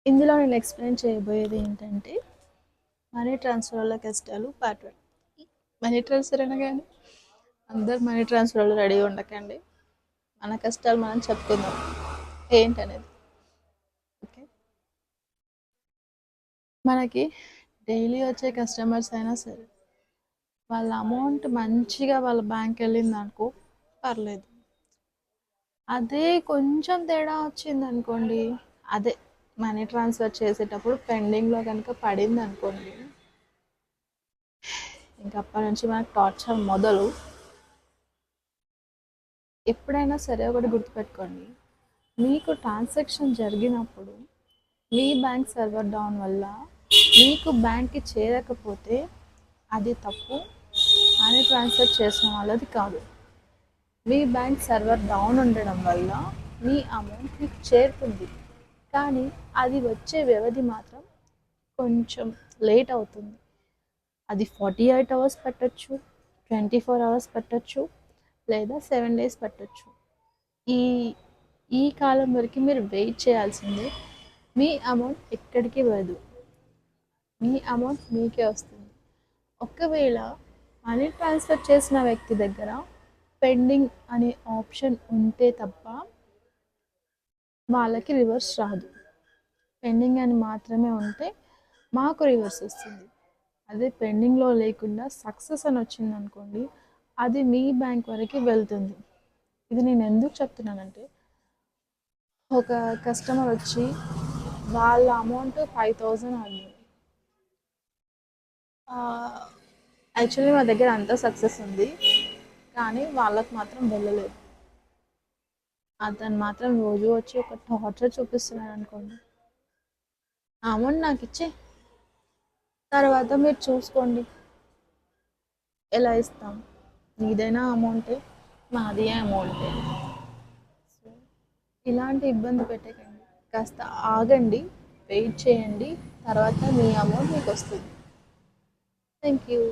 ఇందులో నేను ఎక్స్‌ప్లెయిన్ చేయబోయేది ఏంటంటే, మనీ ట్రాన్స్‌ఫర్‌ల కష్టాలు పార్ట్ 1. మనీ ట్రాన్స్‌ఫర్ అనగానే అందరూ మనీ ట్రాన్స్‌ఫర్‌లో రెడీగా ఉండకండి. మన కష్టాలు మనం చెప్పుకుందాం ఏంటనేది. ఓకే. మనకి డైలీ వచ్చే కస్టమర్స్ అయినా సరే, వాళ్ళ అమౌంట్ మంచిగా వాళ్ళ బ్యాంక్‌కెళ్ళిందనుకో పర్లేదు. అదే కొంచెం తేడా వచ్చిందనుకోండి, అదే మనీ ట్రాన్స్‌ఫర్ చేసేటప్పుడు పెండింగ్‌లో గనుక పడిందనుకోండి, ఇంక అప్పటి నుంచి మనకు టార్చర్ మొదలు. ఎప్పుడైనా సరే ఒకటి గుర్తుపెట్టుకోండి, మీకు ట్రాన్సాక్షన్ జరిగినప్పుడు మీ బ్యాంక్ సర్వర్ డౌన్ వల్ల మీకు బ్యాంక్కి చేరకపోతే అది తప్పు, మనీ ట్రాన్స్ఫర్ చేసిన వాళ్ళది కాదు. మీ బ్యాంక్ సర్వర్ డౌన్ ఉండడం వల్ల మీ అమౌంట్ మీకు చేరుతుంది, కానీ అది వచ్చే వ్యవధి మాత్రం కొంచెం లేట్ అవుతుంది. అది 48 అవర్స్ పట్టొచ్చు, 24 అవర్స్ పట్టొచ్చు, లేదా 7 డేస్ పట్టొచ్చు. ఈ ఈ కాలం వరకు మీరు వెయిట్ చేయాల్సిందే. మీ అమౌంట్ ఎక్కడికి వెళ్ళదు, మీ అమౌంట్ మీకే వస్తుంది. ఒకవేళ మనీ ట్రాన్స్ఫర్ చేసిన వ్యక్తి దగ్గర పెండింగ్ అనే ఆప్షన్ ఉంటే తప్ప వాళ్ళకి రివర్స్ రాదు. పెండింగ్ అని మాత్రమే ఉంటే మాకు రివర్స్ వస్తుంది. అదే పెండింగ్లో లేకుండా సక్సెస్ అని వచ్చింది అనుకోండి, అది మీ బ్యాంక్ వరకు వెళ్తుంది. ఇది నేను ఎందుకు చెప్తున్నానంటే, ఒక కస్టమర్ వచ్చి వాళ్ళ అమౌంట్ 5000 అడిగింది. యాక్చువల్లీ మా దగ్గర అంతా సక్సెస్ ఉంది, కానీ వాళ్ళకు మాత్రం వెళ్ళలేదు. అతను మాత్రం రోజు వచ్చి ఒక టార్చర్ చూపిస్తున్నాడు అనుకోండి. ఆ అమౌంట్ నాకు ఇచ్చే, తర్వాత మీరు చూసుకోండి ఎలా ఇస్తాం, నీదైనా అమౌంటే, మాది అమౌంటే. సో ఇలాంటి ఇబ్బంది పెట్టకండి, కాస్త ఆగండి, వెయిట్ చేయండి, తర్వాత మీ అమౌంట్ మీకు వస్తుంది. Thank you.